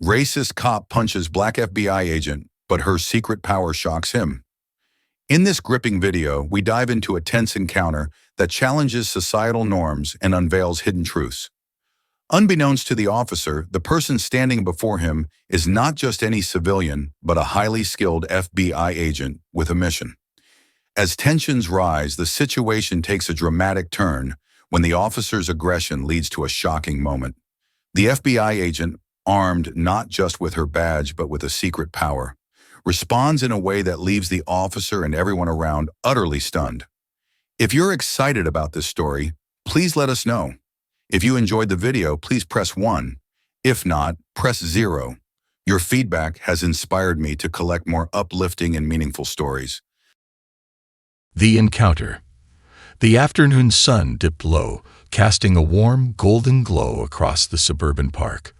Racist cop punches black FBI agent, but her secret power shocks him. In this gripping video, we dive into a tense encounter that challenges societal norms and unveils hidden truths. Unbeknownst to the officer, the person standing before him is not just any civilian, but a highly skilled FBI agent with a mission. As tensions rise, the situation takes a dramatic turn when the officer's aggression leads to a shocking moment. The FBI agent, armed not just with her badge but with a secret power, responds in a way that leaves the officer and everyone around utterly stunned. If you're excited about this story, please let us know. If you enjoyed the video, please press 1. If not, press 0. Your feedback has inspired me to collect more uplifting and meaningful stories. The encounter. The afternoon sun dipped low, casting a warm, golden glow across the suburban park.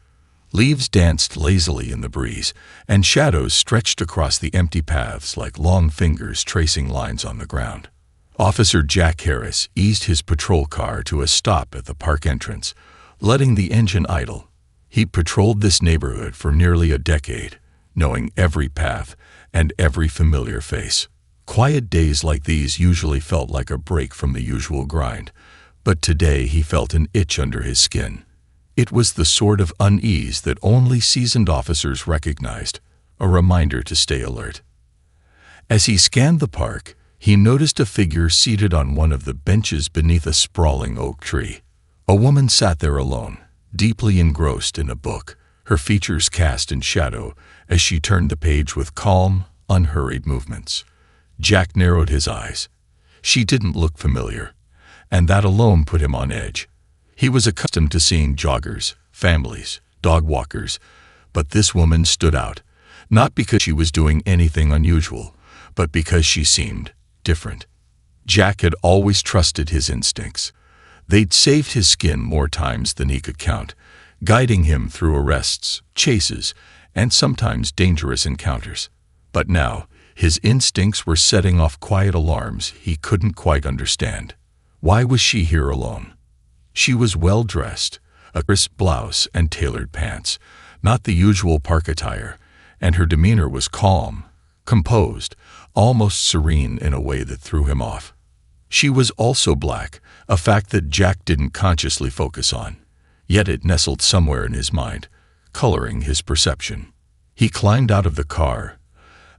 Leaves danced lazily in the breeze, and shadows stretched across the empty paths like long fingers tracing lines on the ground. Officer Jack Harris eased his patrol car to a stop at the park entrance, letting the engine idle. He patrolled this neighborhood for nearly a decade, knowing every path and every familiar face. Quiet days like these usually felt like a break from the usual grind, but today he felt an itch under his skin. It was the sort of unease that only seasoned officers recognized, a reminder to stay alert. As he scanned the park, he noticed a figure seated on one of the benches beneath a sprawling oak tree. A woman sat there alone, deeply engrossed in a book, her features cast in shadow as she turned the page with calm, unhurried movements. Jack narrowed his eyes. She didn't look familiar, and that alone put him on edge. He was accustomed to seeing joggers, families, dog walkers, but this woman stood out, not because she was doing anything unusual, but because she seemed different. Jack had always trusted his instincts. They'd saved his skin more times than he could count, guiding him through arrests, chases, and sometimes dangerous encounters. But now, his instincts were setting off quiet alarms he couldn't quite understand. Why was she here alone? She was well-dressed, a crisp blouse and tailored pants, not the usual park attire, and her demeanor was calm, composed, almost serene in a way that threw him off. She was also black, a fact that Jack didn't consciously focus on, yet it nestled somewhere in his mind, coloring his perception. He climbed out of the car,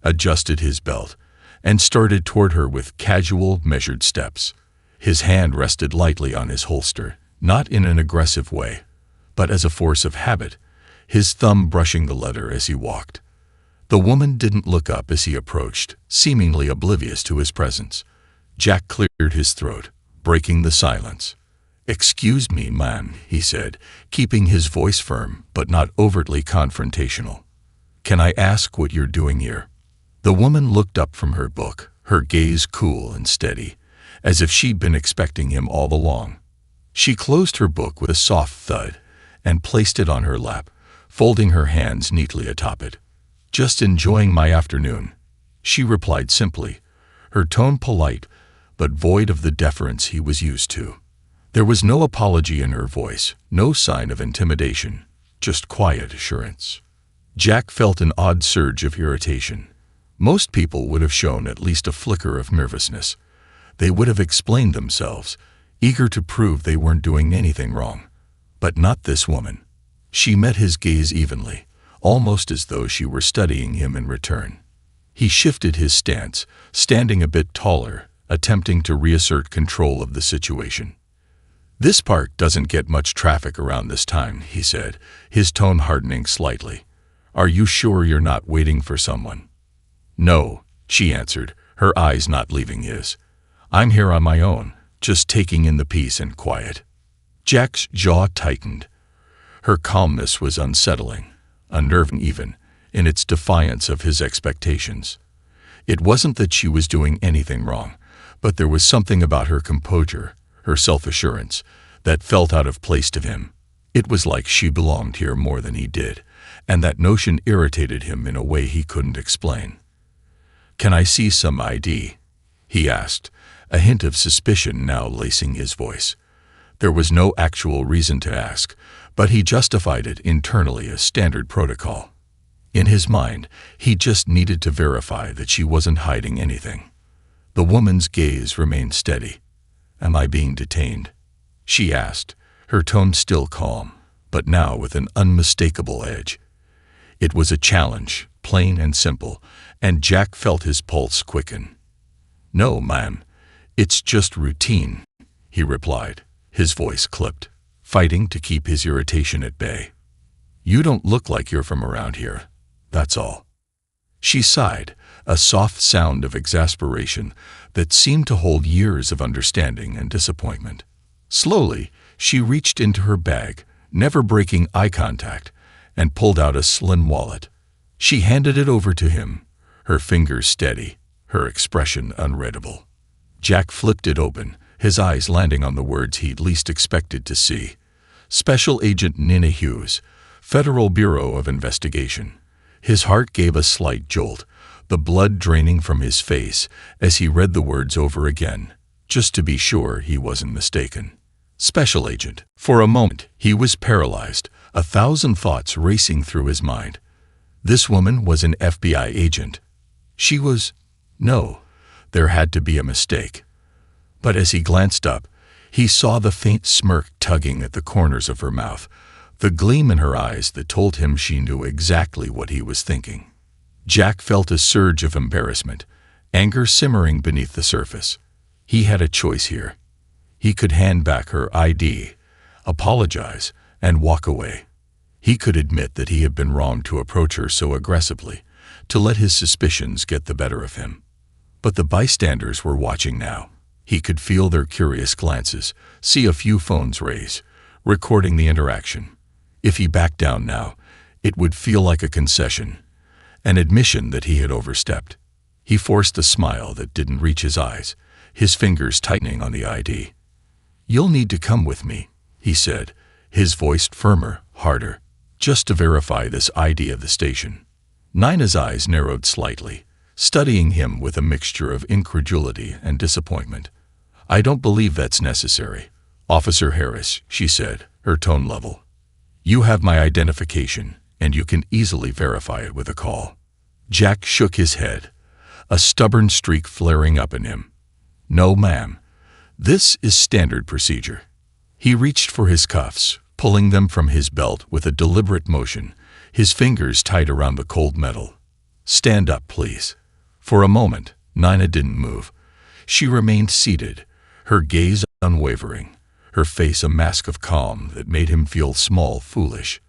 adjusted his belt, and started toward her with casual, measured steps. His hand rested lightly on his holster, not in an aggressive way, but as a force of habit, his thumb brushing the leather as he walked. The woman didn't look up as he approached, seemingly oblivious to his presence. Jack cleared his throat, breaking the silence. "Excuse me, ma'am," he said, keeping his voice firm but not overtly confrontational. "Can I ask what you're doing here?" The woman looked up from her book, her gaze cool and steady, as if she'd been expecting him all along. She closed her book with a soft thud and placed it on her lap, folding her hands neatly atop it. "Just enjoying my afternoon," she replied simply, her tone polite but void of the deference he was used to. There was no apology in her voice, no sign of intimidation, just quiet assurance. Jack felt an odd surge of irritation. Most people would have shown at least a flicker of nervousness. They would have explained themselves, eager to prove they weren't doing anything wrong. But not this woman. She met his gaze evenly, almost as though she were studying him in return. He shifted his stance, standing a bit taller, attempting to reassert control of the situation. "This park doesn't get much traffic around this time," he said, his tone hardening slightly. "Are you sure you're not waiting for someone?" "No," she answered, her eyes not leaving his. "I'm here on my own, just taking in the peace and quiet." Jack's jaw tightened. Her calmness was unsettling, unnerving even, in its defiance of his expectations. It wasn't that she was doing anything wrong, but there was something about her composure, her self-assurance, that felt out of place to him. It was like she belonged here more than he did, and that notion irritated him in a way he couldn't explain. "Can I see some ID?" he asked, a hint of suspicion now lacing his voice. There was no actual reason to ask, but he justified it internally as standard protocol. In his mind, he just needed to verify that she wasn't hiding anything. The woman's gaze remained steady. "Am I being detained?" she asked, her tone still calm, but now with an unmistakable edge. It was a challenge, plain and simple, and Jack felt his pulse quicken. "No, ma'am, it's just routine," he replied, his voice clipped, fighting to keep his irritation at bay. "You don't look like you're from around here, that's all." She sighed, a soft sound of exasperation that seemed to hold years of understanding and disappointment. Slowly, she reached into her bag, never breaking eye contact, and pulled out a slim wallet. She handed it over to him, her fingers steady, her expression unreadable. Jack flipped it open, his eyes landing on the words he'd least expected to see. Special Agent Nina Hughes, Federal Bureau of Investigation. His heart gave a slight jolt, the blood draining from his face as he read the words over again, just to be sure he wasn't mistaken. Special Agent. For a moment, he was paralyzed, 1,000 thoughts racing through his mind. This woman was an FBI agent. She was... No, there had to be a mistake. But as he glanced up, he saw the faint smirk tugging at the corners of her mouth, the gleam in her eyes that told him she knew exactly what he was thinking. Jack felt a surge of embarrassment, anger simmering beneath the surface. He had a choice here. He could hand back her ID, apologize, and walk away. He could admit that he had been wrong to approach her so aggressively, to let his suspicions get the better of him. But the bystanders were watching now. He could feel their curious glances, see a few phones raise, recording the interaction. If he backed down now, it would feel like a concession, an admission that he had overstepped. He forced a smile that didn't reach his eyes, his fingers tightening on the ID. "You'll need to come with me," he said, his voice firmer, harder, "just to verify this ID of the station." Nina's eyes narrowed slightly, studying him with a mixture of incredulity and disappointment. "I don't believe that's necessary, Officer Harris," she said, her tone level. "You have my identification, and you can easily verify it with a call." Jack shook his head, a stubborn streak flaring up in him. "No, ma'am. This is standard procedure." He reached for his cuffs, pulling them from his belt with a deliberate motion, his fingers tight around the cold metal. "Stand up, please." For a moment, Nina didn't move. She remained seated, her gaze unwavering, her face a mask of calm that made him feel small, foolish.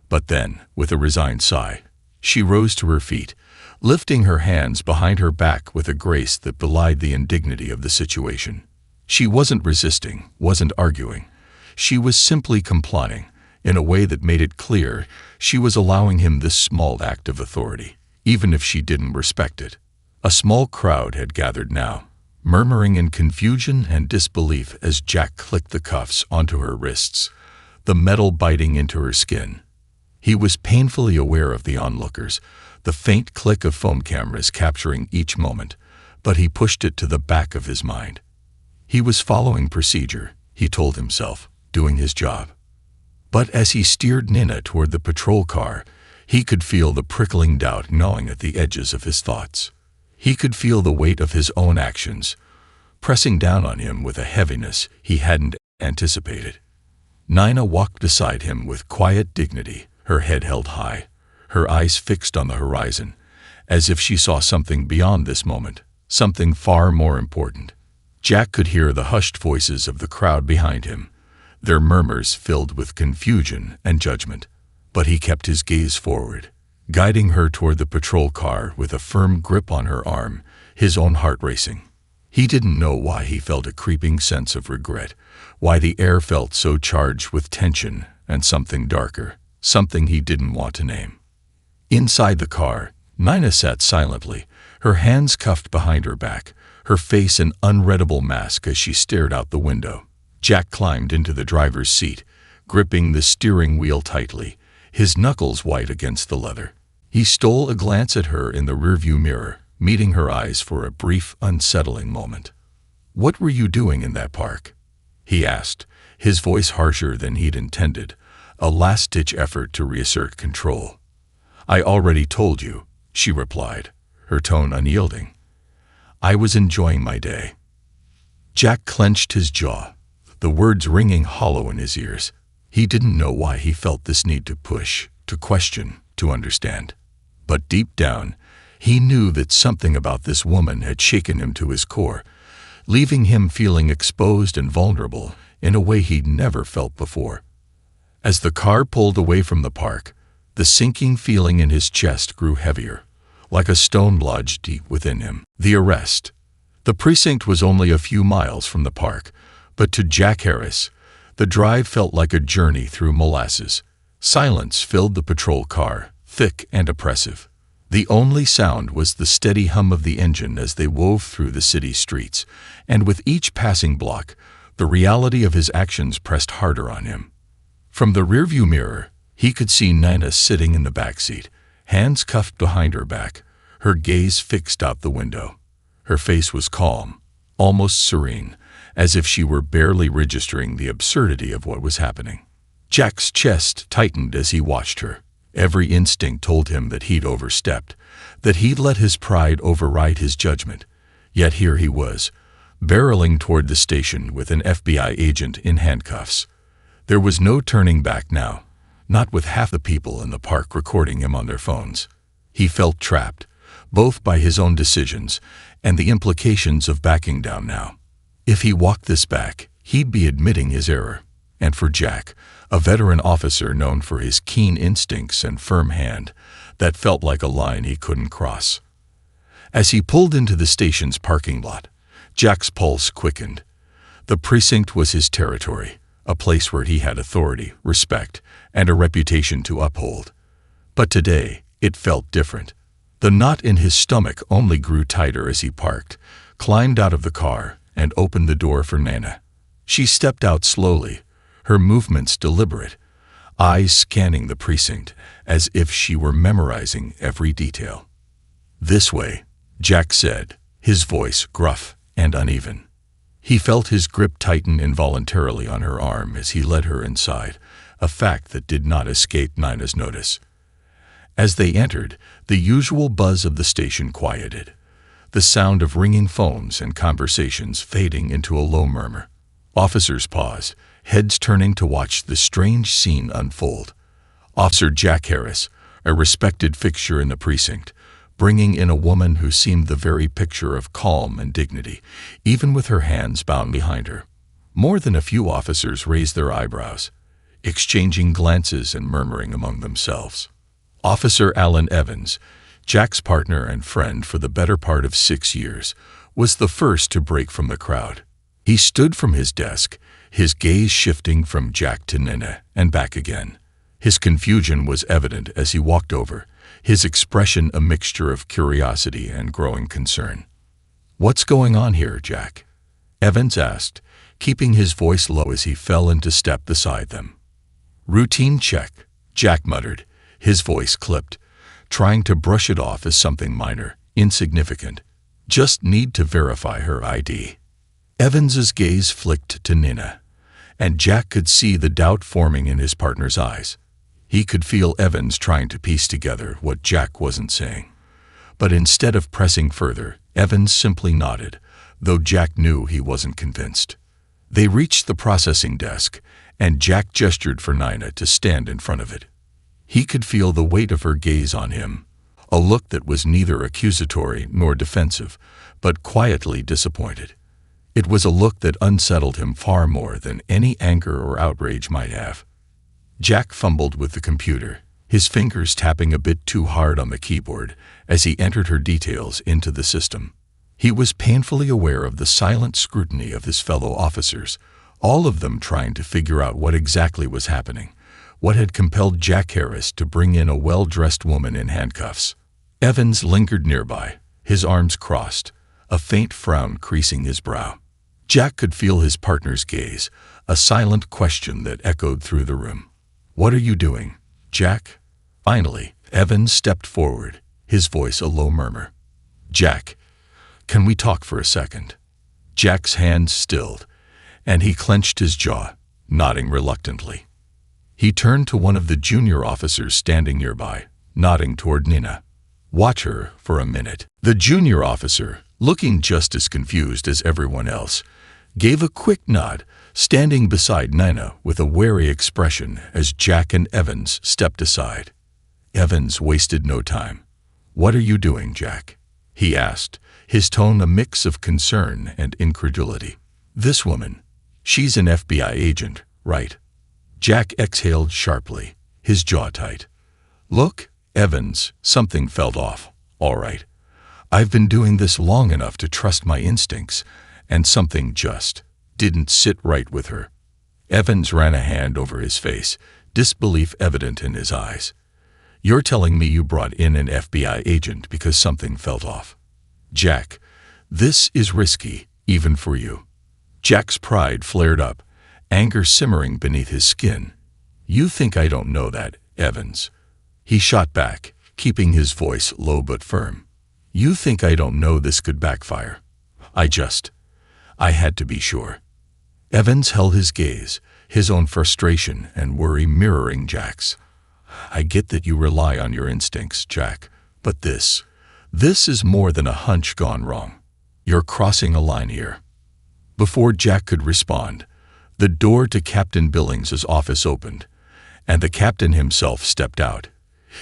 But then, with a resigned sigh, she rose to her feet, lifting her hands behind her back with a grace that belied the indignity of the situation. She wasn't resisting, wasn't arguing. She was simply complying, in a way that made it clear she was allowing him this small act of authority, even if she didn't respect it. A small crowd had gathered now, murmuring in confusion and disbelief as Jack clicked the cuffs onto her wrists, the metal biting into her skin. He was painfully aware of the onlookers, the faint click of phone cameras capturing each moment, but he pushed it to the back of his mind. He was following procedure, he told himself, doing his job. But as he steered Nina toward the patrol car, he could feel the prickling doubt gnawing at the edges of his thoughts. He could feel the weight of his own actions, pressing down on him with a heaviness he hadn't anticipated. Nina walked beside him with quiet dignity, her head held high, her eyes fixed on the horizon, as if she saw something beyond this moment, something far more important. Jack could hear the hushed voices of the crowd behind him, their murmurs filled with confusion and judgment. But he kept his gaze forward, guiding her toward the patrol car with a firm grip on her arm, his own heart racing. He didn't know why he felt a creeping sense of regret, why the air felt so charged with tension and something darker, something he didn't want to name. Inside the car, Nina sat silently, her hands cuffed behind her back, her face an unreadable mask as she stared out the window. Jack climbed into the driver's seat, gripping the steering wheel tightly, his knuckles white against the leather. He stole a glance at her in the rearview mirror, meeting her eyes for a brief, unsettling moment. "What were you doing in that park?" he asked, his voice harsher than he'd intended, a last-ditch effort to reassert control. "I already told you," she replied, her tone unyielding. "I was enjoying my day." Jack clenched his jaw, the words ringing hollow in his ears. He didn't know why he felt this need to push, to question, to understand. But deep down, he knew that something about this woman had shaken him to his core, leaving him feeling exposed and vulnerable in a way he'd never felt before. As the car pulled away from the park, the sinking feeling in his chest grew heavier, like a stone lodged deep within him. The arrest. The precinct was only a few miles from the park, but to Jack Harris, the drive felt like a journey through molasses. Silence filled the patrol car, thick and oppressive. The only sound was the steady hum of the engine as they wove through the city streets, and with each passing block, the reality of his actions pressed harder on him. From the rearview mirror, he could see Nina sitting in the back seat, hands cuffed behind her back, her gaze fixed out the window. Her face was calm, almost serene, as if she were barely registering the absurdity of what was happening. Jack's chest tightened as he watched her. Every instinct told him that he'd overstepped, that he'd let his pride override his judgment. Yet here he was, barreling toward the station with an FBI agent in handcuffs. There was no turning back now, not with half the people in the park recording him on their phones. He felt trapped, both by his own decisions and the implications of backing down now. If he walked this back, he'd be admitting his error. And for Jack, a veteran officer known for his keen instincts and firm hand, that felt like a line he couldn't cross. As he pulled into the station's parking lot, Jack's pulse quickened. The precinct was his territory, a place where he had authority, respect, and a reputation to uphold. But today, it felt different. The knot in his stomach only grew tighter as he parked, climbed out of the car, and opened the door for Nana. She stepped out slowly, her movements deliberate, eyes scanning the precinct as if she were memorizing every detail. "This way," Jack said, his voice gruff and uneven. He felt his grip tighten involuntarily on her arm as he led her inside, a fact that did not escape Nina's notice. As they entered, the usual buzz of the station quieted, the sound of ringing phones and conversations fading into a low murmur. Officers paused, heads turning to watch the strange scene unfold. Officer Jack Harris, a respected fixture in the precinct, bringing in a woman who seemed the very picture of calm and dignity, even with her hands bound behind her. More than a few officers raised their eyebrows, exchanging glances and murmuring among themselves. Officer Alan Evans, Jack's partner and friend for the better part of 6 years, was the first to break from the crowd. He stood from his desk, his gaze shifting from Jack to Nina and back again. His confusion was evident as he walked over, his expression a mixture of curiosity and growing concern. "What's going on here, Jack?" Evans asked, keeping his voice low as he fell into step beside them. "Routine check," Jack muttered, his voice clipped, trying to brush it off as something minor, insignificant. "Just need to verify her ID." Evans's gaze flicked to Nina, and Jack could see the doubt forming in his partner's eyes. He could feel Evans trying to piece together what Jack wasn't saying. But instead of pressing further, Evans simply nodded, though Jack knew he wasn't convinced. They reached the processing desk, and Jack gestured for Nina to stand in front of it. He could feel the weight of her gaze on him, a look that was neither accusatory nor defensive, but quietly disappointed. It was a look that unsettled him far more than any anger or outrage might have. Jack fumbled with the computer, his fingers tapping a bit too hard on the keyboard as he entered her details into the system. He was painfully aware of the silent scrutiny of his fellow officers, all of them trying to figure out what exactly was happening, what had compelled Jack Harris to bring in a well-dressed woman in handcuffs. Evans lingered nearby, his arms crossed, a faint frown creasing his brow. Jack could feel his partner's gaze, a silent question that echoed through the room. "What are you doing, Jack?" Finally, Evans stepped forward, his voice a low murmur. "Jack, can we talk for a second?" Jack's hands stilled, and he clenched his jaw, nodding reluctantly. He turned to one of the junior officers standing nearby, nodding toward Nina. "Watch her for a minute." The junior officer, looking just as confused as everyone else, gave a quick nod, standing beside Nina with a wary expression as Jack and Evans stepped aside. Evans wasted no time. "What are you doing, Jack?" he asked, his tone a mix of concern and incredulity. "This woman, she's an FBI agent, right?" Jack exhaled sharply, his jaw tight. "Look, Evans, something felt off, all right. I've been doing this long enough to trust my instincts, and something just didn't sit right with her." Evans ran a hand over his face, disbelief evident in his eyes. "You're telling me you brought in an FBI agent because something felt off? Jack, this is risky, even for you." Jack's pride flared up, anger simmering beneath his skin. "You think I don't know that, Evans?" He shot back, keeping his voice low but firm. "You think I don't know this could backfire? I had to be sure." Evans held his gaze, his own frustration and worry mirroring Jack's. "I get that you rely on your instincts, Jack, but this is more than a hunch gone wrong. You're crossing a line here." Before Jack could respond, the door to Captain Billings' office opened, and the captain himself stepped out,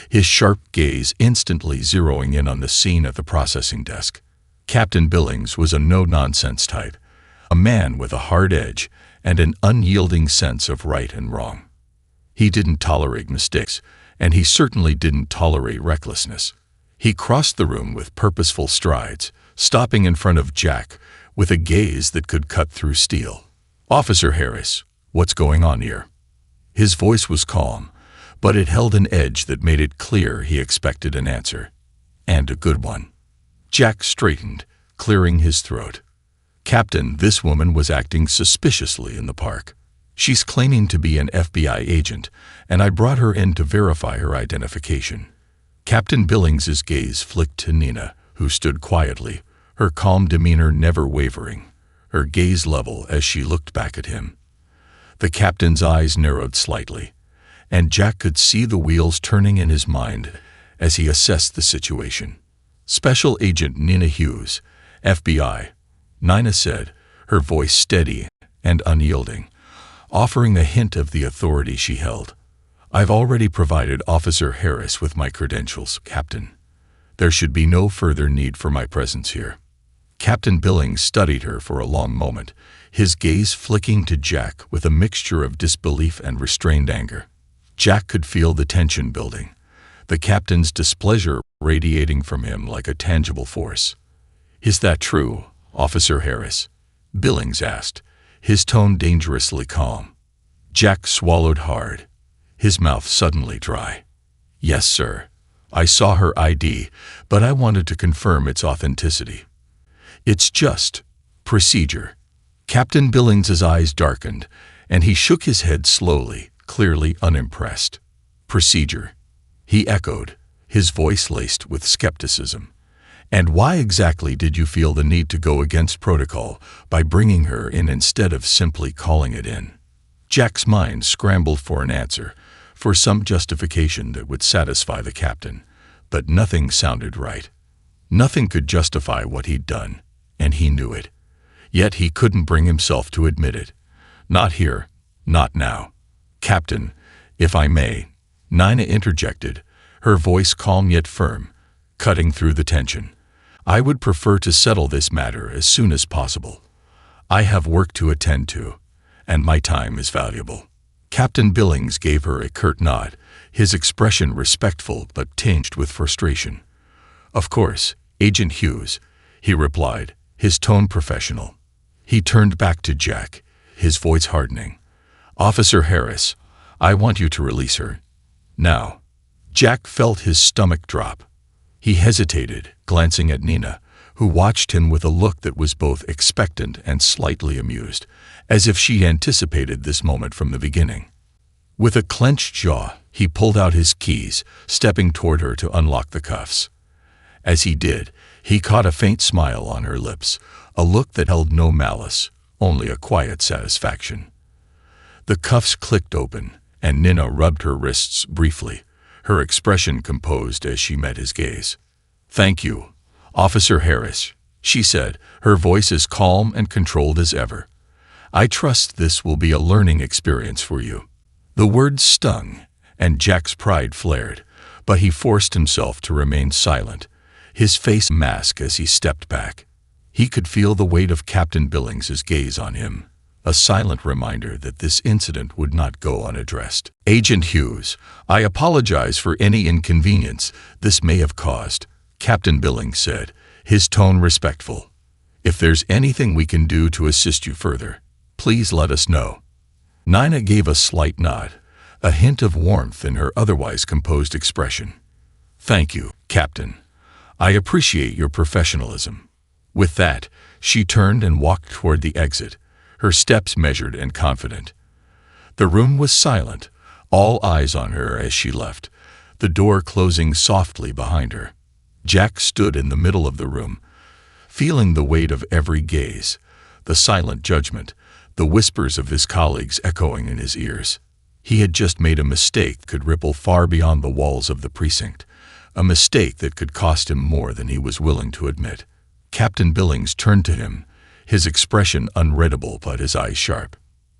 his sharp gaze instantly zeroing in on the scene at the processing desk. Captain Billings was a no-nonsense type, a man with a hard edge and an unyielding sense of right and wrong. He didn't tolerate mistakes, and he certainly didn't tolerate recklessness. He crossed the room with purposeful strides, stopping in front of Jack with a gaze that could cut through steel. "Officer Harris, what's going on here?" His voice was calm, but it held an edge that made it clear he expected an answer. And a good one. Jack straightened, clearing his throat. "Captain, this woman was acting suspiciously in the park. She's claiming to be an FBI agent, and I brought her in to verify her identification." Captain Billings' gaze flicked to Nina, who stood quietly, her calm demeanor never wavering, her gaze level as she looked back at him. The captain's eyes narrowed slightly, and Jack could see the wheels turning in his mind as he assessed the situation. "Special Agent Nina Hughes, FBI," Nina said, her voice steady and unyielding, offering a hint of the authority she held. "I've already provided Officer Harris with my credentials, Captain. There should be no further need for my presence here." Captain Billings studied her for a long moment, his gaze flicking to Jack with a mixture of disbelief and restrained anger. Jack could feel the tension building, the captain's displeasure radiating from him like a tangible force. "Is that true, Officer Harris?" Billings asked, his tone dangerously calm. Jack swallowed hard, his mouth suddenly dry. "Yes, sir. I saw her ID, but I wanted to confirm its authenticity. It's just procedure." Captain Billings' eyes darkened, and he shook his head slowly, clearly unimpressed. "Procedure," he echoed, his voice laced with skepticism. "And why exactly did you feel the need to go against protocol by bringing her in instead of simply calling it in?" Jack's mind scrambled for an answer, for some justification that would satisfy the captain, but nothing sounded right. Nothing could justify what he'd done, and he knew it. Yet he couldn't bring himself to admit it. "Not here, not now." "Captain, if I may," Nina interjected, her voice calm yet firm, cutting through the tension. "I would prefer to settle this matter as soon as possible. I have work to attend to, and my time is valuable." Captain Billings gave her a curt nod, his expression respectful but tinged with frustration. "Of course, Agent Hughes," he replied, his tone professional. He turned back to Jack, his voice hardening. "Officer Harris, I want you to release her. Now." Jack felt his stomach drop. He hesitated, glancing at Nina, who watched him with a look that was both expectant and slightly amused, as if she anticipated this moment from the beginning. With a clenched jaw, he pulled out his keys, stepping toward her to unlock the cuffs. As he did, he caught a faint smile on her lips, a look that held no malice, only a quiet satisfaction. The cuffs clicked open, and Nina rubbed her wrists briefly, her expression composed as she met his gaze. "Thank you, Officer Harris," she said, her voice as calm and controlled as ever. "I trust this will be a learning experience for you." The words stung, and Jack's pride flared, but he forced himself to remain silent, his face masked as he stepped back. He could feel the weight of Captain Billings's gaze on him, a silent reminder that this incident would not go unaddressed. "Agent Hughes, I apologize for any inconvenience this may have caused," Captain Billings said, his tone respectful. "If there's anything we can do to assist you further, please let us know." Nina gave a slight nod, a hint of warmth in her otherwise composed expression. "Thank you, Captain. I appreciate your professionalism." With that, she turned and walked toward the exit, her steps measured and confident. The room was silent, all eyes on her as she left, the door closing softly behind her. Jack stood in the middle of the room, feeling the weight of every gaze, the silent judgment, the whispers of his colleagues echoing in his ears. He had just made a mistake that could ripple far beyond the walls of the precinct, a mistake that could cost him more than he was willing to admit. Captain Billings turned to him, his expression unreadable but his eyes sharp.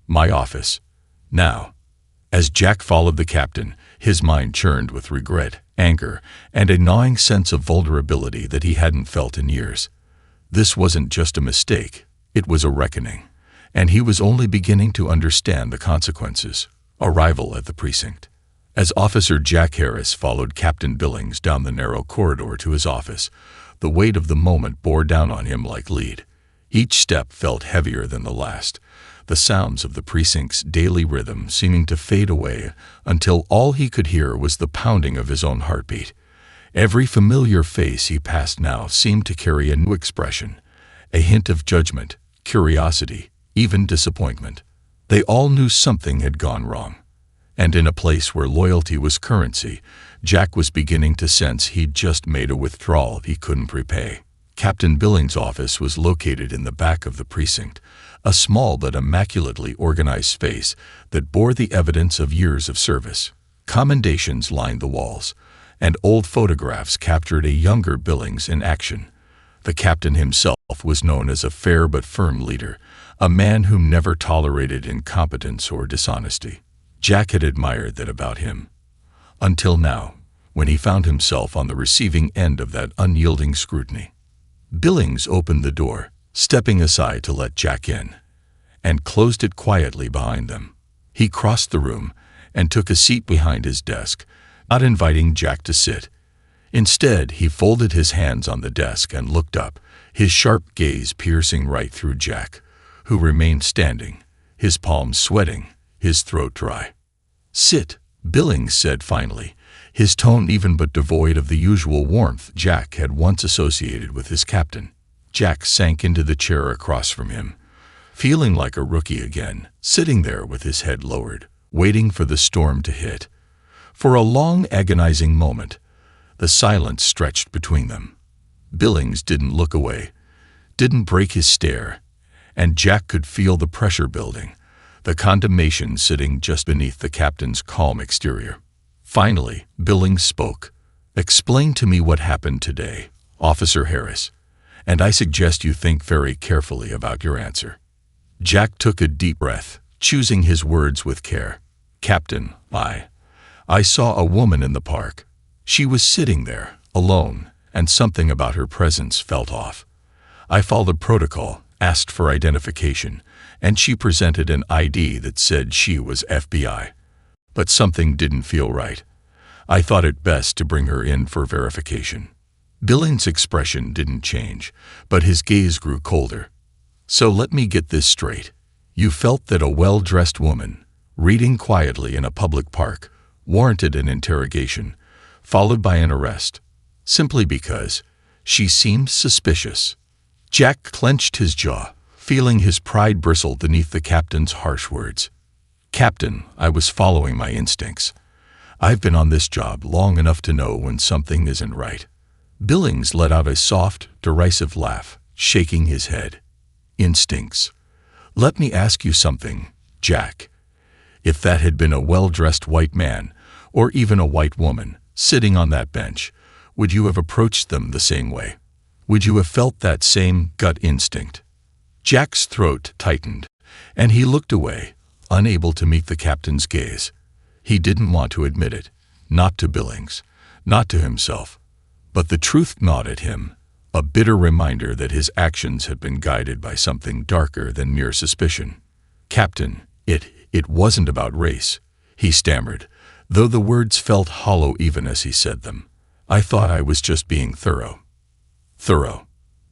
"My office. Now." As Jack followed the captain, his mind churned with regret, anger, and a gnawing sense of vulnerability that he hadn't felt in years. This wasn't just a mistake, it was a reckoning, and he was only beginning to understand the consequences. Arrival at the precinct. As Officer Jack Harris followed Captain Billings down the narrow corridor to his office, the weight of the moment bore down on him like lead. Each step felt heavier than the last, the sounds of the precinct's daily rhythm seeming to fade away until all he could hear was the pounding of his own heartbeat. Every familiar face he passed now seemed to carry a new expression, a hint of judgment, curiosity, even disappointment. They all knew something had gone wrong. And in a place where loyalty was currency, Jack was beginning to sense he'd just made a withdrawal he couldn't repay. Captain Billings' office was located in the back of the precinct, a small but immaculately organized space that bore the evidence of years of service. Commendations lined the walls, and old photographs captured a younger Billings in action. The captain himself was known as a fair but firm leader, a man who never tolerated incompetence or dishonesty. Jack had admired that about him. Until now, when he found himself on the receiving end of that unyielding scrutiny. Billings opened the door, stepping aside to let Jack in, and closed it quietly behind them. He crossed the room and took a seat behind his desk, not inviting Jack to sit. Instead, he folded his hands on the desk and looked up, his sharp gaze piercing right through Jack, who remained standing, his palms sweating, his throat dry. "Sit," Billings said finally, his tone even but devoid of the usual warmth Jack had once associated with his captain. Jack sank into the chair across from him, feeling like a rookie again, sitting there with his head lowered, waiting for the storm to hit. For a long, agonizing moment, the silence stretched between them. Billings didn't look away, didn't break his stare, and Jack could feel the pressure building, the condemnation sitting just beneath the captain's calm exterior. Finally, Billings spoke. "Explain to me what happened today, Officer Harris, and I suggest you think very carefully about your answer." Jack took a deep breath, choosing his words with care. "Captain, I saw a woman in the park. She was sitting there, alone, and something about her presence felt off. I followed protocol, asked for identification, and she presented an ID that said she was FBI. But something didn't feel right. I thought it best to bring her in for verification." Billings' expression didn't change, but his gaze grew colder. "So let me get this straight. You felt that a well-dressed woman, reading quietly in a public park, warranted an interrogation, followed by an arrest, simply because she seemed suspicious." Jack clenched his jaw, feeling his pride bristle beneath the captain's harsh words. "Captain, I was following my instincts. I've been on this job long enough to know when something isn't right." Billings let out a soft, derisive laugh, shaking his head. "Instincts. Let me ask you something, Jack. If that had been a well-dressed white man, or even a white woman, sitting on that bench, would you have approached them the same way? Would you have felt that same gut instinct? Jack's throat tightened, and he looked away, unable to meet the captain's gaze. He didn't want to admit it, not to Billings, not to himself. But the truth gnawed at him, a bitter reminder that his actions had been guided by something darker than mere suspicion. "Captain, it wasn't about race," he stammered, though the words felt hollow even as he said them. "I thought I was just being thorough." Thorough.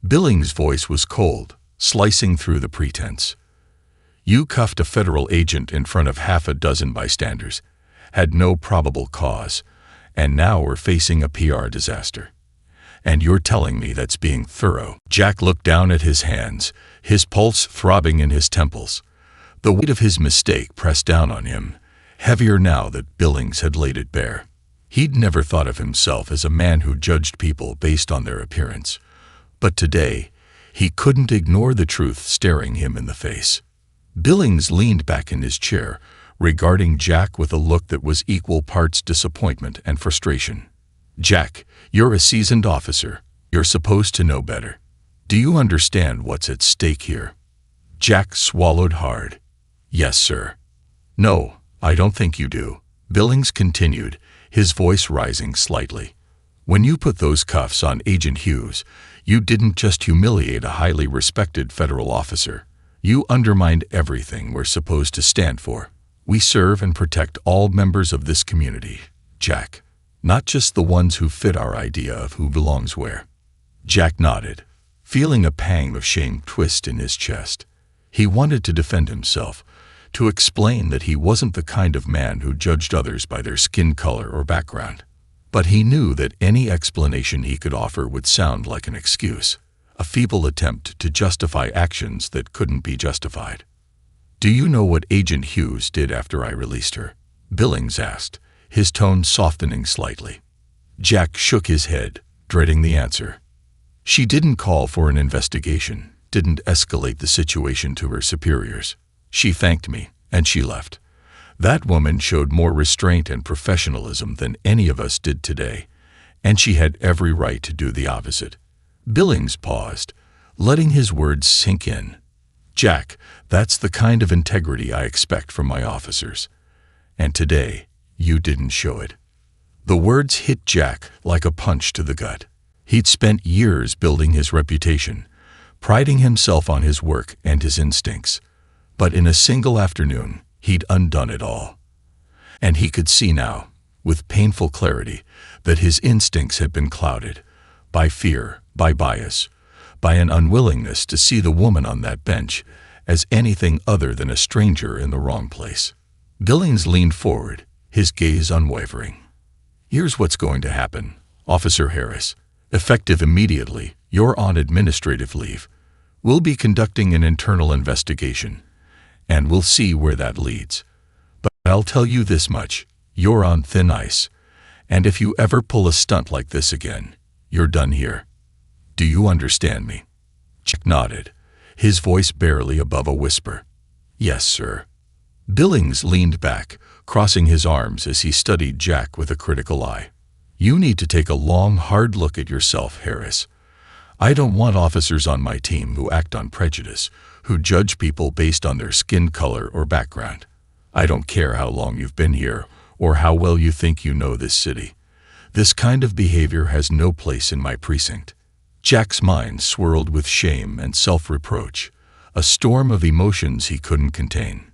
Billings' voice was cold, slicing through the pretense. "You cuffed a federal agent in front of half a dozen bystanders, had no probable cause, and now we're facing a PR disaster. And you're telling me that's being thorough?" Jack looked down at his hands, his pulse throbbing in his temples. The weight of his mistake pressed down on him, heavier now that Billings had laid it bare. He'd never thought of himself as a man who judged people based on their appearance. But today, he couldn't ignore the truth staring him in the face. Billings leaned back in his chair, regarding Jack with a look that was equal parts disappointment and frustration. "Jack, you're a seasoned officer. You're supposed to know better. Do you understand what's at stake here?" Jack swallowed hard. "Yes, sir." "No, I don't think you do," Billings continued, his voice rising slightly. "When you put those cuffs on Agent Hughes, you didn't just humiliate a highly respected federal officer. You undermined everything we're supposed to stand for. We serve and protect all members of this community, Jack, not just the ones who fit our idea of who belongs where." Jack nodded, feeling a pang of shame twist in his chest. He wanted to defend himself, to explain that he wasn't the kind of man who judged others by their skin color or background. But he knew that any explanation he could offer would sound like an excuse, a feeble attempt to justify actions that couldn't be justified. "Do you know what Agent Hughes did after I released her?" Billings asked, his tone softening slightly. Jack shook his head, dreading the answer. "She didn't call for an investigation, didn't escalate the situation to her superiors. She thanked me, and she left. That woman showed more restraint and professionalism than any of us did today, and she had every right to do the opposite." Billings paused, letting his words sink in. "Jack, that's the kind of integrity I expect from my officers. And today, you didn't show it." The words hit Jack like a punch to the gut. He'd spent years building his reputation, priding himself on his work and his instincts. But in a single afternoon, he'd undone it all. And he could see now, with painful clarity, that his instincts had been clouded by fear, by bias, by an unwillingness to see the woman on that bench as anything other than a stranger in the wrong place. Billings leaned forward, his gaze unwavering. "Here's what's going to happen, Officer Harris. Effective immediately, you're on administrative leave. We'll be conducting an internal investigation, and we'll see where that leads. But I'll tell you this much, you're on thin ice, and if you ever pull a stunt like this again, you're done here. Do you understand me?" Jack nodded, his voice barely above a whisper. "Yes, sir." Billings leaned back, crossing his arms as he studied Jack with a critical eye. "You need to take a long, hard look at yourself, Harris. I don't want officers on my team who act on prejudice, who judge people based on their skin color or background. I don't care how long you've been here or how well you think you know this city. This kind of behavior has no place in my precinct." Jack's mind swirled with shame and self-reproach, a storm of emotions he couldn't contain.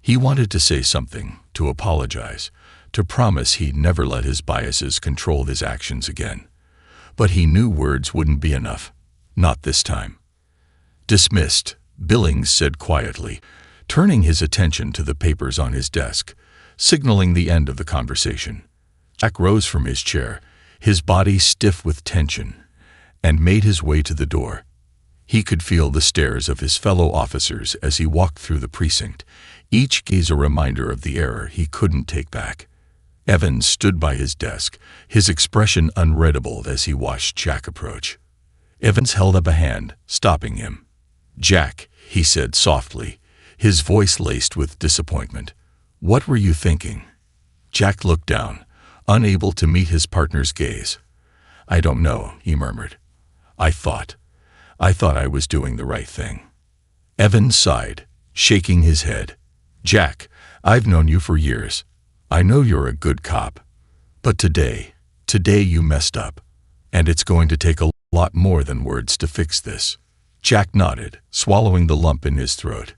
He wanted to say something, to apologize, to promise he'd never let his biases control his actions again. But he knew words wouldn't be enough. Not this time. "Dismissed," Billings said quietly, turning his attention to the papers on his desk, signaling the end of the conversation. Jack rose from his chair, his body stiff with tension, and made his way to the door. He could feel the stares of his fellow officers as he walked through the precinct, each gaze a reminder of the error he couldn't take back. Evans stood by his desk, his expression unreadable as he watched Jack approach. Evans held up a hand, stopping him. "Jack," he said softly, his voice laced with disappointment, What were you thinking? Jack looked down, unable to meet his partner's gaze. I don't know, he murmured. I thought I was doing the right thing. Evan sighed, shaking his head. Jack, I've known you for years. I know you're a good cop. But today you messed up. And it's going to take a lot more than words to fix this. Jack nodded, swallowing the lump in his throat.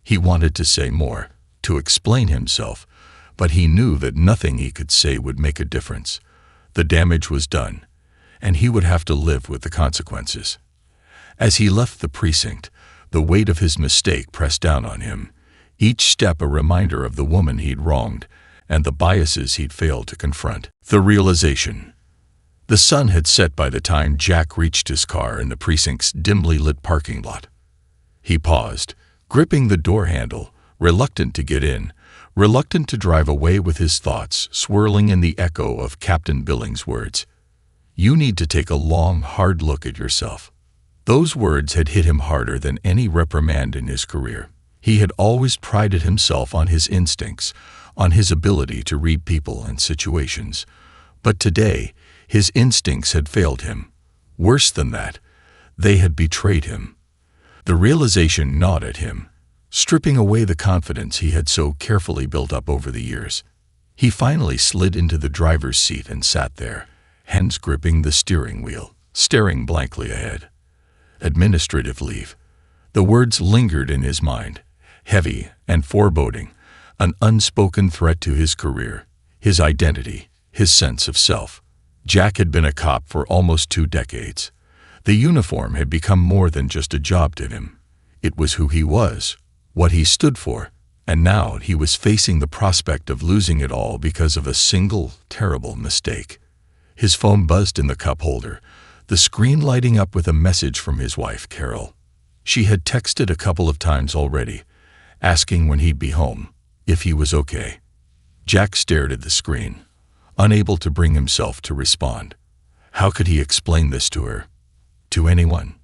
He wanted to say more, to explain himself, but he knew that nothing he could say would make a difference. The damage was done, and he would have to live with the consequences. As he left the precinct, the weight of his mistake pressed down on him, each step a reminder of the woman he'd wronged and the biases he'd failed to confront. The realization. The sun had set by the time Jack reached his car in the precinct's dimly lit parking lot. He paused, gripping the door handle, reluctant to get in, reluctant to drive away with his thoughts swirling in the echo of Captain Billings' words. You need to take a long, hard look at yourself. Those words had hit him harder than any reprimand in his career. He had always prided himself on his instincts, on his ability to read people and situations. But today, his instincts had failed him. Worse than that, they had betrayed him. The realization gnawed at him, stripping away the confidence he had so carefully built up over the years. He finally slid into the driver's seat and sat there, hands gripping the steering wheel, staring blankly ahead. Administrative leave. The words lingered in his mind, heavy and foreboding, an unspoken threat to his career, his identity, his sense of self. Jack had been a cop for almost 2 decades. The uniform had become more than just a job to him. It was who he was, what he stood for, and now he was facing the prospect of losing it all because of a single, terrible mistake. His phone buzzed in the cup holder, the screen lighting up with a message from his wife, Carol. She had texted a couple of times already, asking when he'd be home, if he was okay. Jack stared at the screen, unable to bring himself to respond. How could he explain this to her? To anyone?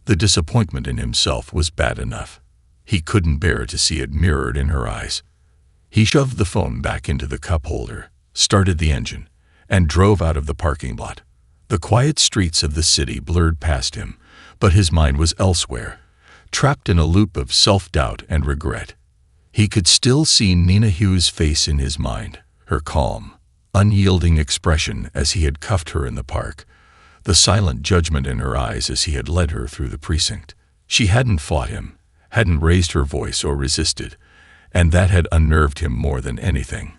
The disappointment in himself was bad enough. He couldn't bear to see it mirrored in her eyes. He shoved the phone back into the cup holder, started the engine, and drove out of the parking lot. The quiet streets of the city blurred past him, but his mind was elsewhere, trapped in a loop of self-doubt and regret. He could still see Nina Hugh's face in his mind, her calm, unyielding expression as he had cuffed her in the park, the silent judgment in her eyes as he had led her through the precinct. She hadn't fought him, hadn't raised her voice or resisted, and that had unnerved him more than anything.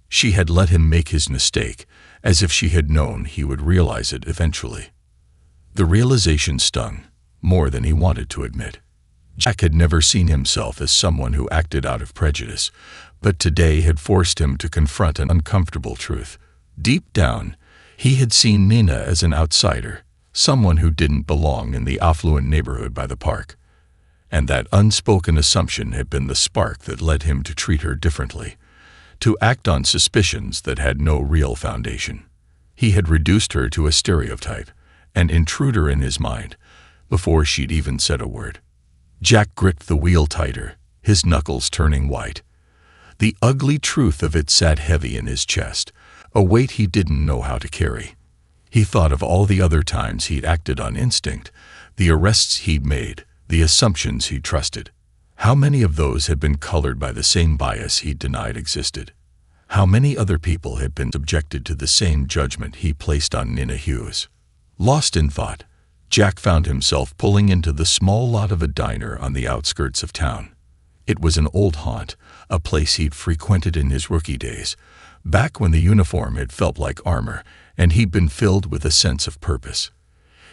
She had let him make his mistake, as if she had known he would realize it eventually. The realization stung, more than he wanted to admit. Jack had never seen himself as someone who acted out of prejudice, but today had forced him to confront an uncomfortable truth. Deep down, he had seen Nina as an outsider, someone who didn't belong in the affluent neighborhood by the park. And that unspoken assumption had been the spark that led him to treat her differently, to act on suspicions that had no real foundation. He had reduced her to a stereotype, an intruder in his mind, before she'd even said a word. Jack gripped the wheel tighter, his knuckles turning white. The ugly truth of it sat heavy in his chest, a weight he didn't know how to carry. He thought of all the other times he'd acted on instinct, the arrests he'd made, the assumptions he'd trusted. How many of those had been colored by the same bias he'd denied existed? How many other people had been subjected to the same judgment he placed on Nina Hughes? Lost in thought, Jack found himself pulling into the small lot of a diner on the outskirts of town. It was an old haunt, a place he'd frequented in his rookie days, back when the uniform had felt like armor and he'd been filled with a sense of purpose.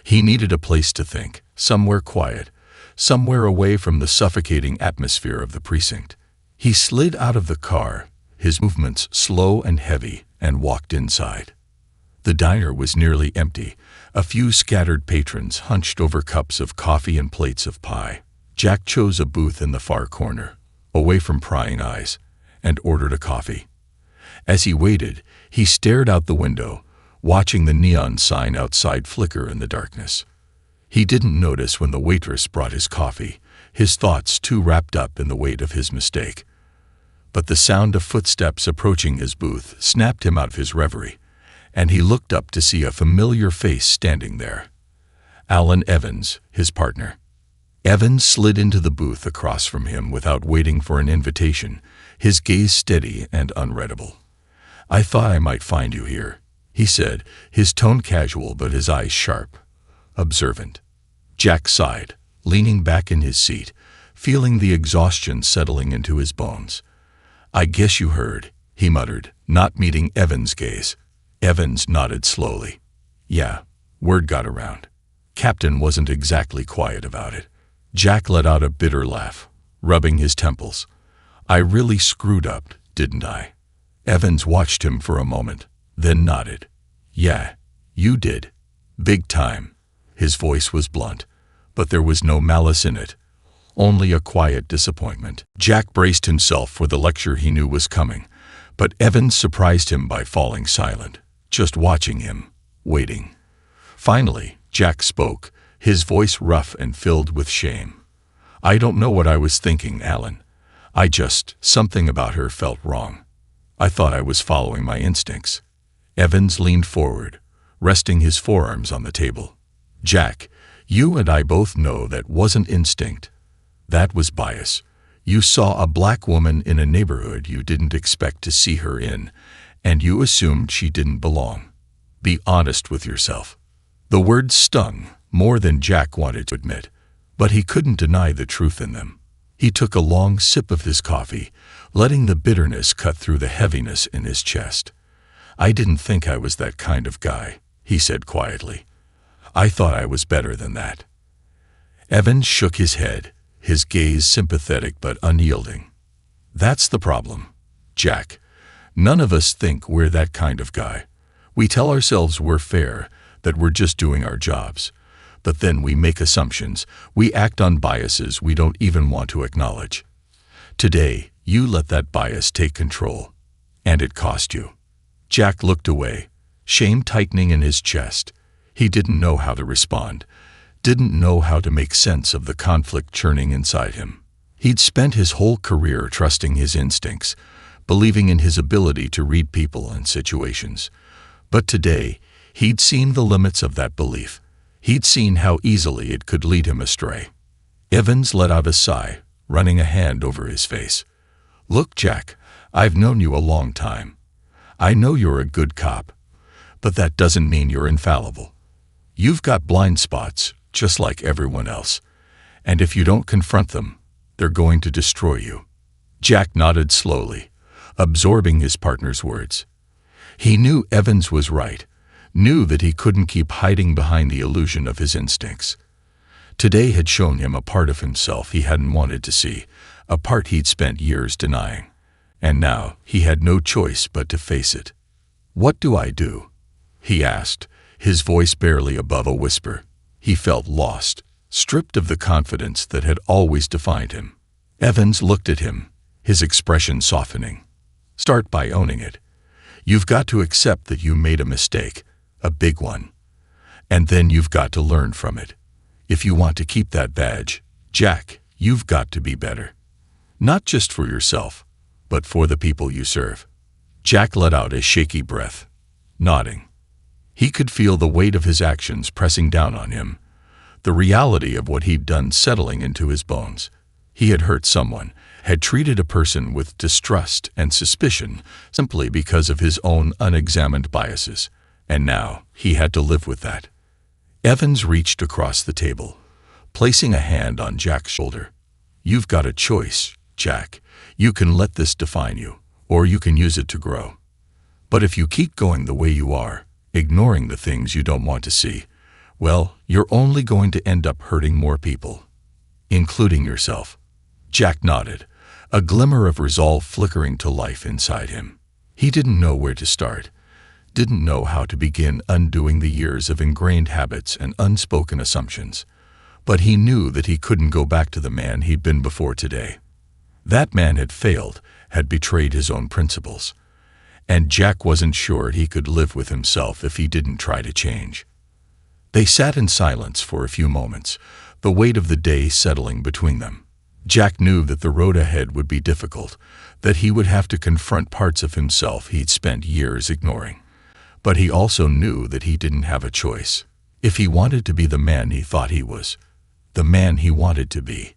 He needed a place to think, somewhere quiet, somewhere away from the suffocating atmosphere of the precinct. He slid out of the car, his movements slow and heavy, and walked inside. The diner was nearly empty, a few scattered patrons hunched over cups of coffee and plates of pie. Jack chose a booth in the far corner, away from prying eyes, and ordered a coffee. As he waited, he stared out the window, watching the neon sign outside flicker in the darkness. He didn't notice when the waitress brought his coffee, his thoughts too wrapped up in the weight of his mistake. but the sound of footsteps approaching his booth snapped him out of his reverie, and he looked up to see a familiar face standing there. Alan Evans, his partner. Evans slid into the booth across from him without waiting for an invitation, his gaze steady and unreadable. "I thought I might find you here," he said, his tone casual but his eyes sharp, observant. Jack sighed, leaning back in his seat, feeling the exhaustion settling into his bones. "I guess you heard," he muttered, not meeting Evans' gaze. Evans nodded slowly. "Yeah, word got around." Captain wasn't exactly quiet about it. Jack let out a bitter laugh, rubbing his temples. "I really screwed up, didn't I?" Evans watched him for a moment, then nodded. "Yeah, you did. Big time." His voice was blunt, but there was no malice in it, only a quiet disappointment. Jack braced himself for the lecture he knew was coming, but Evans surprised him by falling silent, just watching him, waiting. Finally, Jack spoke, his voice rough and filled with shame. "I don't know what I was thinking, Alan. Something about her felt wrong. I thought I was following my instincts." Evans leaned forward, resting his forearms on the table. "Jack, you and I both know that wasn't instinct. That was bias. You saw a black woman in a neighborhood you didn't expect to see her in, and you assumed she didn't belong. Be honest with yourself." The words stung more than Jack wanted to admit, but he couldn't deny the truth in them. He took a long sip of his coffee, letting the bitterness cut through the heaviness in his chest. "I didn't think I was that kind of guy," he said quietly. "I thought I was better than that." Evans shook his head, his gaze sympathetic but unyielding. "That's the problem, Jack. None of us think we're that kind of guy. We tell ourselves we're fair, that we're just doing our jobs. But then we make assumptions, we act on biases we don't even want to acknowledge. Today, you let that bias take control, and it cost you." Jack looked away, shame tightening in his chest. He didn't know how to respond, didn't know how to make sense of the conflict churning inside him. He'd spent his whole career trusting his instincts, believing in his ability to read people and situations. But today, he'd seen the limits of that belief. He'd seen how easily it could lead him astray. Evans let out a sigh, running a hand over his face. "Look, Jack, I've known you a long time. I know you're a good cop, but that doesn't mean you're infallible. You've got blind spots, just like everyone else, and if you don't confront them, they're going to destroy you." Jack nodded slowly, absorbing his partner's words. He knew Evans was right, knew that he couldn't keep hiding behind the illusion of his instincts. Today had shown him a part of himself he hadn't wanted to see, a part he'd spent years denying. And now he had no choice but to face it. "What do I do?" he asked, his voice barely above a whisper. He felt lost, stripped of the confidence that had always defined him. Evans looked at him, his expression softening. "Start by owning it. You've got to accept that you made a mistake, a big one. And then you've got to learn from it. If you want to keep that badge, Jack, you've got to be better. Not just for yourself, but for the people you serve." Jack let out a shaky breath, nodding. He could feel the weight of his actions pressing down on him, the reality of what he'd done settling into his bones. He had hurt someone, had treated a person with distrust and suspicion simply because of his own unexamined biases, and now he had to live with that. Evans reached across the table, placing a hand on Jack's shoulder. "You've got a choice, Jack. You can let this define you, or you can use it to grow. But if you keep going the way you are, ignoring the things you don't want to see, well, you're only going to end up hurting more people, including yourself." Jack nodded, a glimmer of resolve flickering to life inside him. He didn't know where to start, didn't know how to begin undoing the years of ingrained habits and unspoken assumptions, but he knew that he couldn't go back to the man he'd been before today. That man had failed, had betrayed his own principles, and Jack wasn't sure he could live with himself if he didn't try to change. They sat in silence for a few moments, the weight of the day settling between them. Jack knew that the road ahead would be difficult, that he would have to confront parts of himself he'd spent years ignoring. But he also knew that he didn't have a choice. If he wanted to be the man he thought he was, the man he wanted to be,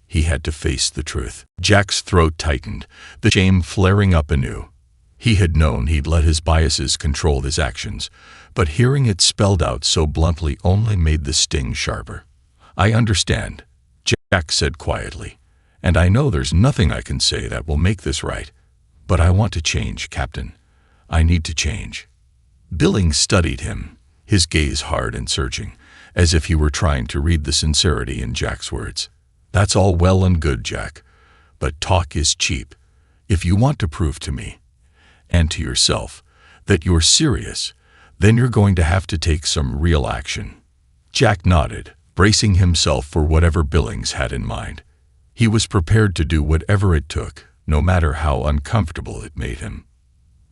he had to face the truth. Jack's throat tightened, the shame flaring up anew. He had known he'd let his biases control his actions, but hearing it spelled out so bluntly only made the sting sharper. "I understand," Jack said quietly, "and I know there's nothing I can say that will make this right. But I want to change, Captain. I need to change." Billings studied him, his gaze hard and searching, as if he were trying to read the sincerity in Jack's words. "That's all well and good, Jack, but talk is cheap. If you want to prove to me, and to yourself, that you're serious, then you're going to have to take some real action." Jack nodded, bracing himself for whatever Billings had in mind. He was prepared to do whatever it took, no matter how uncomfortable it made him.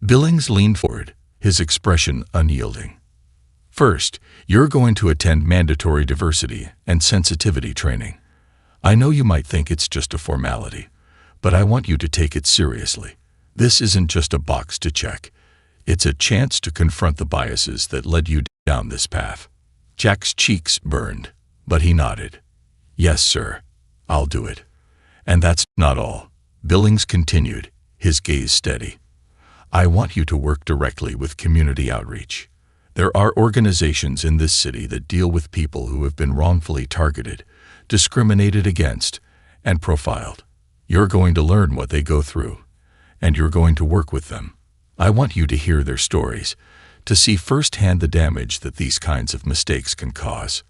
Billings leaned forward, his expression unyielding. "First, you're going to attend mandatory diversity and sensitivity training. I know you might think it's just a formality, but I want you to take it seriously. This isn't just a box to check. It's a chance to confront the biases that led you down this path." Jack's cheeks burned, but he nodded. "Yes, sir. I'll do it." "And that's not all," Billings continued, his gaze steady. "I want you to work directly with community outreach. There are organizations in this city that deal with people who have been wrongfully targeted, discriminated against, and profiled. You're going to learn what they go through, and you're going to work with them. I want you to hear their stories, to see firsthand the damage that these kinds of mistakes can cause."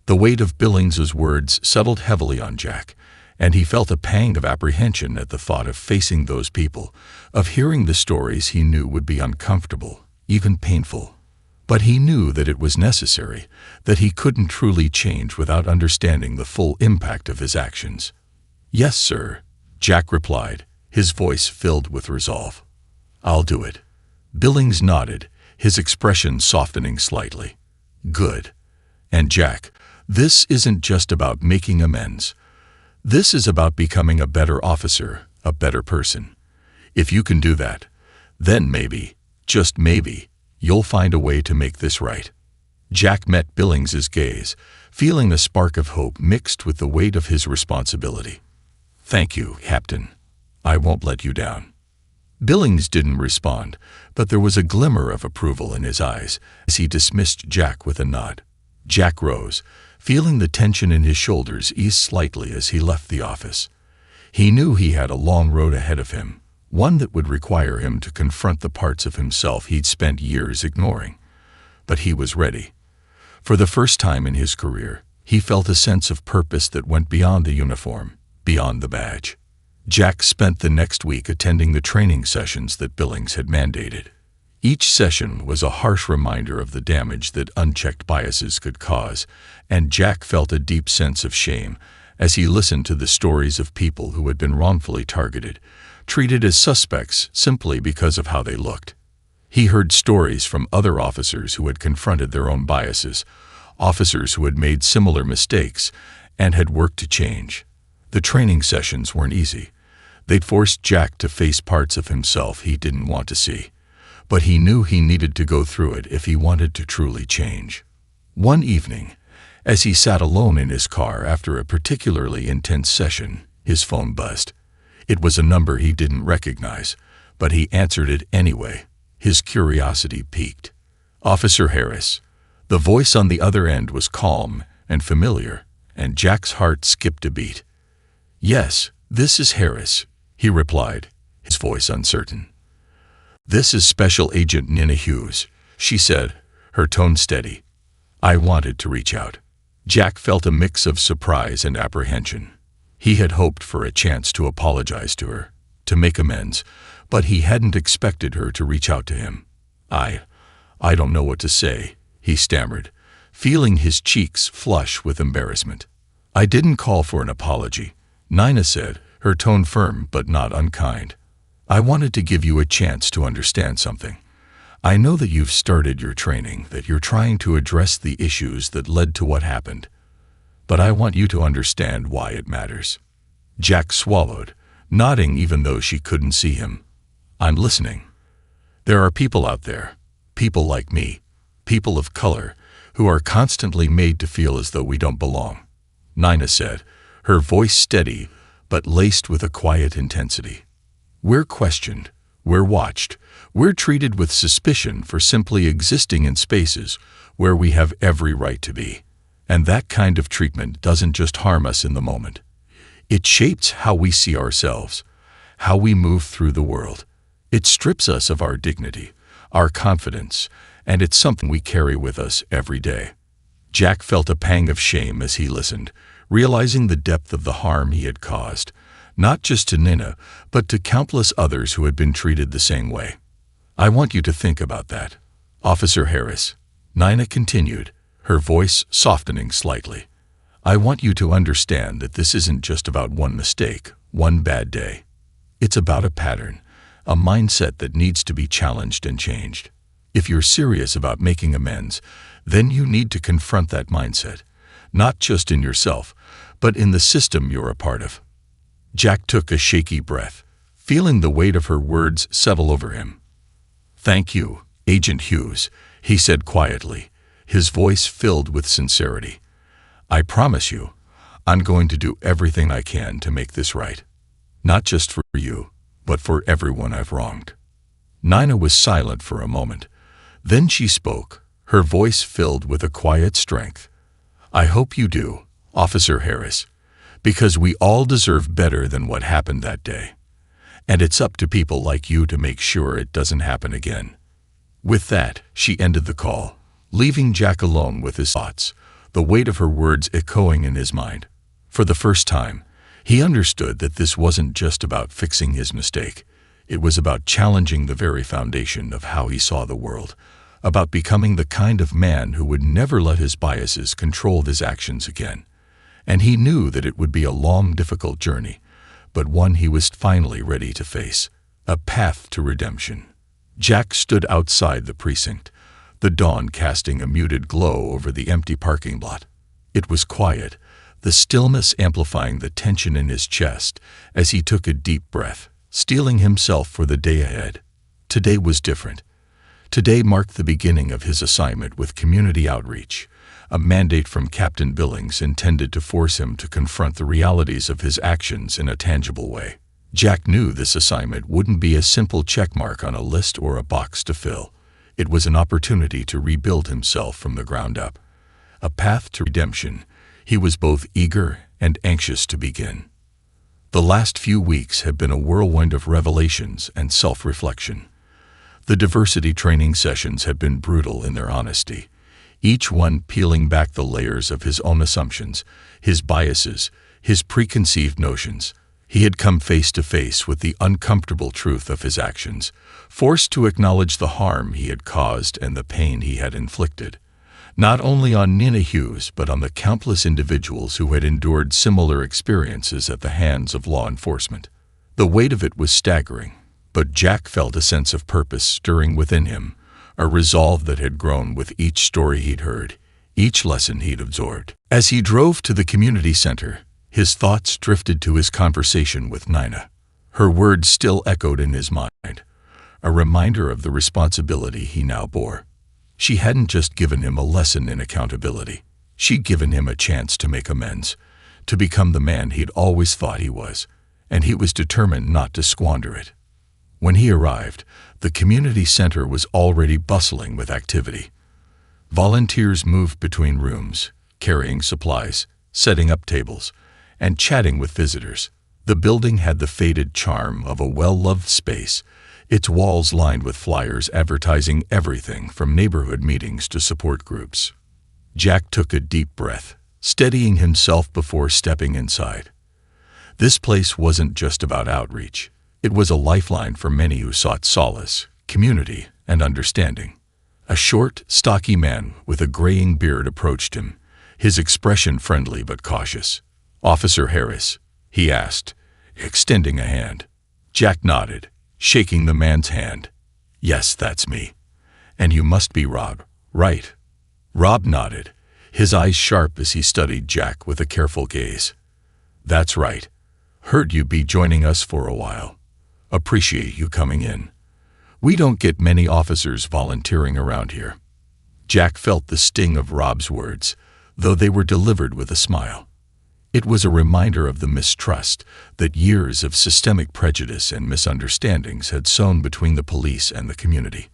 The weight of Billings's words settled heavily on Jack, and he felt a pang of apprehension at the thought of facing those people, of hearing the stories he knew would be uncomfortable, even painful. But he knew that it was necessary, that he couldn't truly change without understanding the full impact of his actions. "Yes, sir," Jack replied, his voice filled with resolve. "I'll do it." Billings nodded, his expression softening slightly. "Good. And Jack, this isn't just about making amends. This is about becoming a better officer, a better person. If you can do that, then maybe, just maybe, you'll find a way to make this right." Jack met Billings's gaze, feeling a spark of hope mixed with the weight of his responsibility. "Thank you, Captain. I won't let you down." Billings didn't respond, but there was a glimmer of approval in his eyes as he dismissed Jack with a nod. Jack rose, feeling the tension in his shoulders ease slightly as he left the office. He knew he had a long road ahead of him, one that would require him to confront the parts of himself he'd spent years ignoring. But he was ready. For the first time in his career, he felt a sense of purpose that went beyond the uniform, beyond the badge. Jack spent the next week attending the training sessions that Billings had mandated. Each session was a harsh reminder of the damage that unchecked biases could cause, and Jack felt a deep sense of shame as he listened to the stories of people who had been wrongfully targeted, treated as suspects simply because of how they looked. He heard stories from other officers who had confronted their own biases, officers who had made similar mistakes and had worked to change. The training sessions weren't easy. They'd forced Jack to face parts of himself he didn't want to see, but he knew he needed to go through it if he wanted to truly change. One evening, as he sat alone in his car after a particularly intense session, his phone buzzed. It was a number he didn't recognize, but he answered it anyway. His curiosity piqued. "Officer Harris." The voice on the other end was calm and familiar, and Jack's heart skipped a beat. "Yes, this is Harris," he replied, his voice uncertain. "This is Special Agent Nina Hughes," she said, her tone steady. "I wanted to reach out." Jack felt a mix of surprise and apprehension. He had hoped for a chance to apologize to her, to make amends, but he hadn't expected her to reach out to him. I don't know what to say," he stammered, feeling his cheeks flush with embarrassment. "I didn't call for an apology," Nina said, her tone firm but not unkind. "I wanted to give you a chance to understand something. I know that you've started your training, that you're trying to address the issues that led to what happened. But I want you to understand why it matters." Jack swallowed, nodding even though she couldn't see him. "I'm listening. There are people out there, people like me, people of color, who are constantly made to feel as though we don't belong," Nina said, her voice steady but laced with a quiet intensity. "We're questioned, we're watched, we're treated with suspicion for simply existing in spaces where we have every right to be. And that kind of treatment doesn't just harm us in the moment. It shapes how we see ourselves, how we move through the world. It strips us of our dignity, our confidence, and it's something we carry with us every day." Jack felt a pang of shame as he listened, realizing the depth of the harm he had caused, not just to Nina, but to countless others who had been treated the same way. "I want you to think about that, Officer Harris," Nina continued, her voice softening slightly. "I want you to understand that this isn't just about one mistake, one bad day. It's about a pattern, a mindset that needs to be challenged and changed. If you're serious about making amends, then you need to confront that mindset, not just in yourself, but in the system you're a part of." Jack took a shaky breath, feeling the weight of her words settle over him. "Thank you, Agent Hughes," he said quietly, his voice filled with sincerity. "I promise you, I'm going to do everything I can to make this right. Not just for you, but for everyone I've wronged." Nina was silent for a moment. Then she spoke, her voice filled with a quiet strength. "I hope you do, Officer Harris, because we all deserve better than what happened that day. And it's up to people like you to make sure it doesn't happen again." With that, she ended the call, leaving Jack alone with his thoughts, the weight of her words echoing in his mind. For the first time, he understood that this wasn't just about fixing his mistake. It was about challenging the very foundation of how he saw the world, about becoming the kind of man who would never let his biases control his actions again. And he knew that it would be a long, difficult journey, but one he was finally ready to face, a path to redemption. Jack stood outside the precinct, the dawn casting a muted glow over the empty parking lot. It was quiet, the stillness amplifying the tension in his chest as he took a deep breath, steeling himself for the day ahead. Today was different. Today marked the beginning of his assignment with community outreach, a mandate from Captain Billings intended to force him to confront the realities of his actions in a tangible way. Jack knew this assignment wouldn't be a simple checkmark on a list or a box to fill. It was an opportunity to rebuild himself from the ground up. A path to redemption he was both eager and anxious to begin. The last few weeks had been a whirlwind of revelations and self-reflection. The diversity training sessions had been brutal in their honesty, each one peeling back the layers of his own assumptions, his biases, his preconceived notions. He had come face to face with the uncomfortable truth of his actions, forced to acknowledge the harm he had caused and the pain he had inflicted, not only on Nina Hughes but on the countless individuals who had endured similar experiences at the hands of law enforcement. The weight of it was staggering, but Jack felt a sense of purpose stirring within him, a resolve that had grown with each story he'd heard, each lesson he'd absorbed. As he drove to the community center, his thoughts drifted to his conversation with Nina. Her words still echoed in his mind, a reminder of the responsibility he now bore. She hadn't just given him a lesson in accountability. She'd given him a chance to make amends, to become the man he'd always thought he was, and he was determined not to squander it. When he arrived, the community center was already bustling with activity. Volunteers moved between rooms, carrying supplies, setting up tables, and chatting with visitors. The building had the faded charm of a well-loved space, its walls lined with flyers advertising everything from neighborhood meetings to support groups. Jack took a deep breath, steadying himself before stepping inside. This place wasn't just about outreach. It was a lifeline for many who sought solace, community, and understanding. A short, stocky man with a graying beard approached him, his expression friendly but cautious. "Officer Harris?" he asked, extending a hand. Jack nodded, shaking the man's hand. "Yes, that's me. And you must be Rob, right?" Rob nodded, his eyes sharp as he studied Jack with a careful gaze. "That's right. Heard you be joining us for a while. Appreciate you coming in. We don't get many officers volunteering around here." Jack felt the sting of Rob's words, though they were delivered with a smile. It was a reminder of the mistrust that years of systemic prejudice and misunderstandings had sown between the police and the community.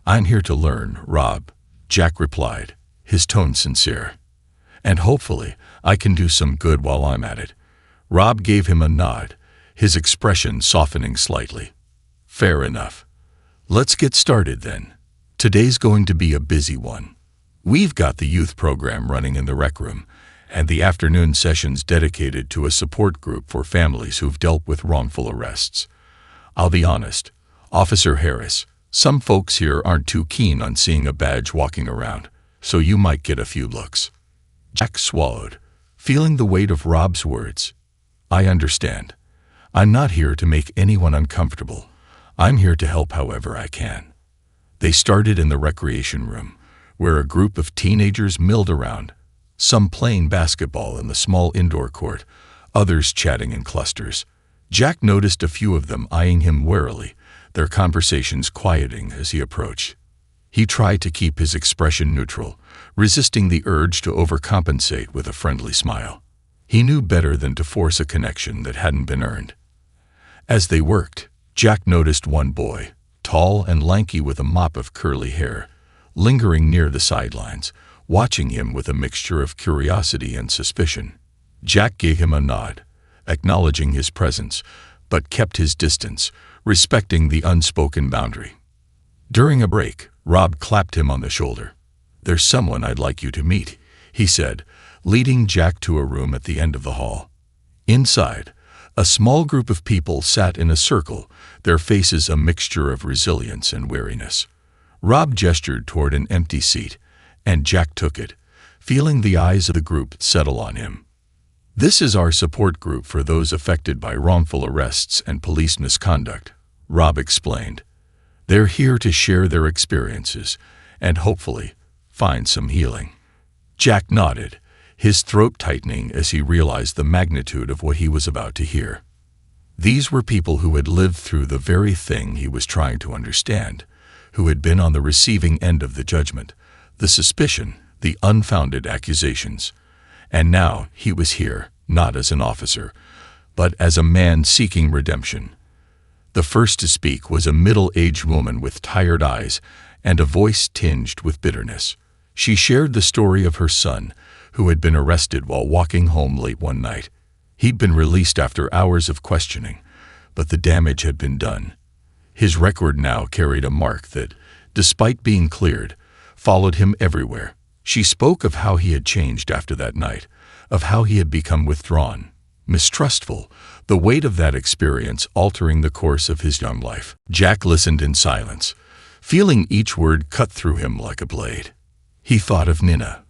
"I'm here to learn, Rob," Jack replied, his tone sincere. "And hopefully I can do some good while I'm at it." Rob gave him a nod, his expression softening slightly. "Fair enough. Let's get started then. Today's going to be a busy one. We've got the youth program running in the rec room, and the afternoon sessions dedicated to a support group for families who've dealt with wrongful arrests. I'll be honest, Officer Harris, some folks here aren't too keen on seeing a badge walking around, so you might get a few looks." Jack swallowed, feeling the weight of Rob's words. "I understand. I'm not here to make anyone uncomfortable. I'm here to help however I can." They started in the recreation room, where a group of teenagers milled around, some playing basketball in the small indoor court, others chatting in clusters. Jack noticed a few of them eyeing him warily, their conversations quieting as he approached. He tried to keep his expression neutral, resisting the urge to overcompensate with a friendly smile. He knew better than to force a connection that hadn't been earned. As they worked, Jack noticed one boy, tall and lanky with a mop of curly hair, lingering near the sidelines, watching him with a mixture of curiosity and suspicion. Jack gave him a nod, acknowledging his presence, but kept his distance, respecting the unspoken boundary. During a break, Rob clapped him on the shoulder. "There's someone I'd like you to meet," he said, leading Jack to a room at the end of the hall. Inside, a small group of people sat in a circle, their faces a mixture of resilience and weariness. Rob gestured toward an empty seat, and Jack took it, feeling the eyes of the group settle on him. "This is our support group for those affected by wrongful arrests and police misconduct," Rob explained. "They're here to share their experiences and hopefully find some healing." Jack nodded, his throat tightening as he realized the magnitude of what he was about to hear. These were people who had lived through the very thing he was trying to understand, who had been on the receiving end of the judgment, the suspicion, the unfounded accusations. And now he was here, not as an officer, but as a man seeking redemption. The first to speak was a middle-aged woman with tired eyes and a voice tinged with bitterness. She shared the story of her son, who had been arrested while walking home late one night. He'd been released after hours of questioning, but the damage had been done. His record now carried a mark that, despite being cleared, followed him everywhere. She spoke of how he had changed after that night, of how he had become withdrawn, mistrustful, the weight of that experience altering the course of his young life. Jack listened in silence, feeling each word cut through him like a blade. He thought of Nina,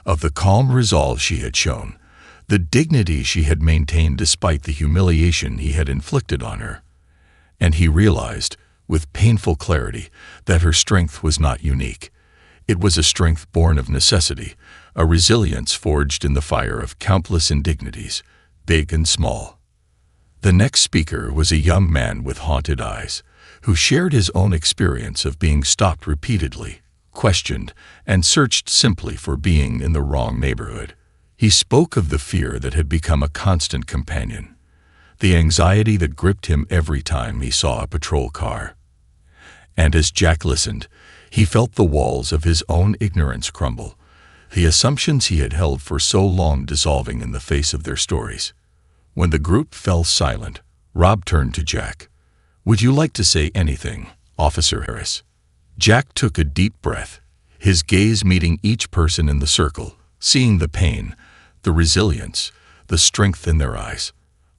of the calm resolve she had shown, the dignity she had maintained despite the humiliation he had inflicted on her. And he realized, with painful clarity, that her strength was not unique. It was a strength born of necessity, a resilience forged in the fire of countless indignities, big and small. The next speaker was a young man with haunted eyes, who shared his own experience of being stopped repeatedly, questioned, and searched simply for being in the wrong neighborhood. He spoke of the fear that had become a constant companion, the anxiety that gripped him every time he saw a patrol car. And as Jack listened, he felt the walls of his own ignorance crumble, the assumptions he had held for so long dissolving in the face of their stories. When the group fell silent, Rob turned to Jack. "Would you like to say anything, Officer Harris?" Jack took a deep breath, his gaze meeting each person in the circle, seeing the pain, the resilience, the strength in their eyes.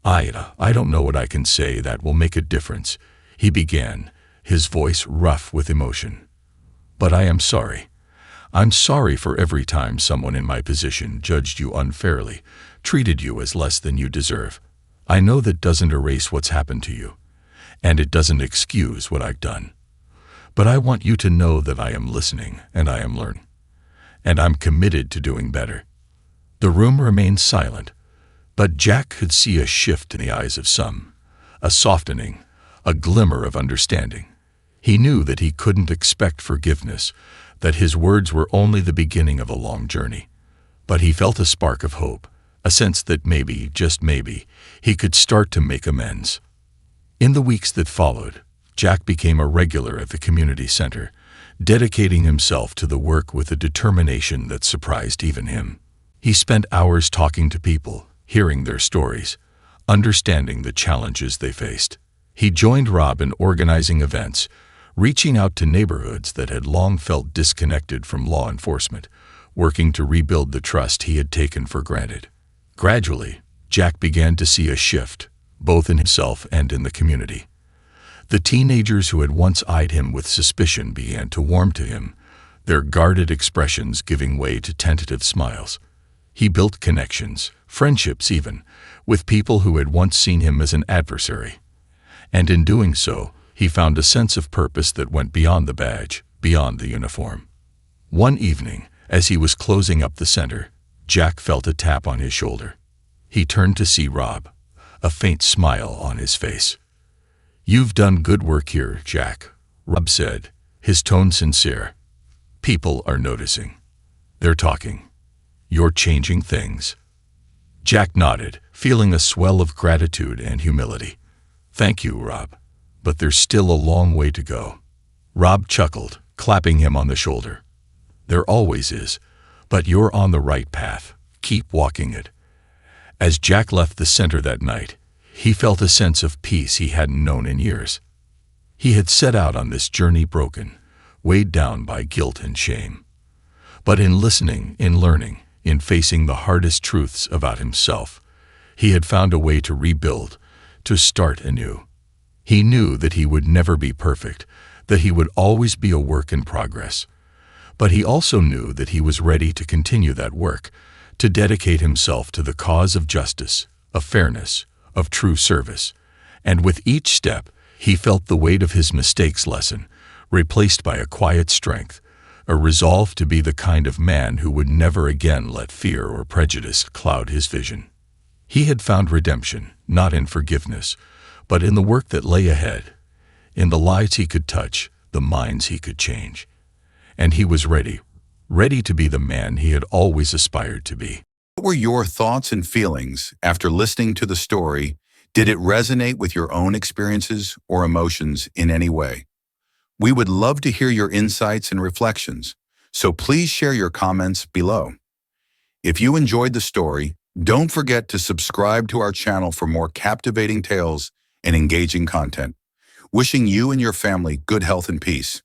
I don't know what I can say that will make a difference," he began, his voice rough with emotion. "But I am sorry. I'm sorry for every time someone in my position judged you unfairly, treated you as less than you deserve. I know that doesn't erase what's happened to you, and it doesn't excuse what I've done. But I want you to know that I am listening and I am learning, and I'm committed to doing better." The room remained silent, But Jack could see a shift in the eyes of some, a softening, a glimmer of understanding. He knew that he couldn't expect forgiveness, that his words were only the beginning of a long journey. But he felt a spark of hope, a sense that maybe, just maybe, he could start to make amends. In the weeks that followed, Jack became a regular at the community center, dedicating himself to the work with a determination that surprised even him. He spent hours talking to people, hearing their stories, understanding the challenges they faced. He joined Rob in organizing events, reaching out to neighborhoods that had long felt disconnected from law enforcement, working to rebuild the trust he had taken for granted. Gradually, Jack began to see a shift, both in himself and in the community. The teenagers who had once eyed him with suspicion began to warm to him, their guarded expressions giving way to tentative smiles. He built connections, friendships even, with people who had once seen him as an adversary. And in doing so, he found a sense of purpose that went beyond the badge, beyond the uniform. One evening, as he was closing up the center, Jack felt a tap on his shoulder. He turned to see Rob, a faint smile on his face. "You've done good work here, Jack," Rob said, his tone sincere. "People are noticing. They're talking. You're changing things." Jack nodded, feeling a swell of gratitude and humility. "Thank you, Rob. But there's still a long way to go." Rob chuckled, clapping him on the shoulder. "There always is, but you're on the right path. Keep walking it." As Jack left the center that night, he felt a sense of peace he hadn't known in years. He had set out on this journey broken, weighed down by guilt and shame. But in listening, in learning, in facing the hardest truths about himself, he had found a way to rebuild, to start anew. He knew that he would never be perfect, that he would always be a work in progress. But he also knew that he was ready to continue that work, to dedicate himself to the cause of justice, of fairness, of true service. And with each step, he felt the weight of his mistakes lessen, replaced by a quiet strength, a resolve to be the kind of man who would never again let fear or prejudice cloud his vision. He had found redemption, not in forgiveness, but in the work that lay ahead, in the lives he could touch, the minds he could change. And he was ready to be the man he had always aspired to be. What were your thoughts and feelings after listening to the story? Did it resonate with your own experiences or emotions in any way? We would love to hear your insights and reflections, so please share your comments below. If you enjoyed the story, don't forget to subscribe to our channel for more captivating tales and engaging content. Wishing you and your family good health and peace.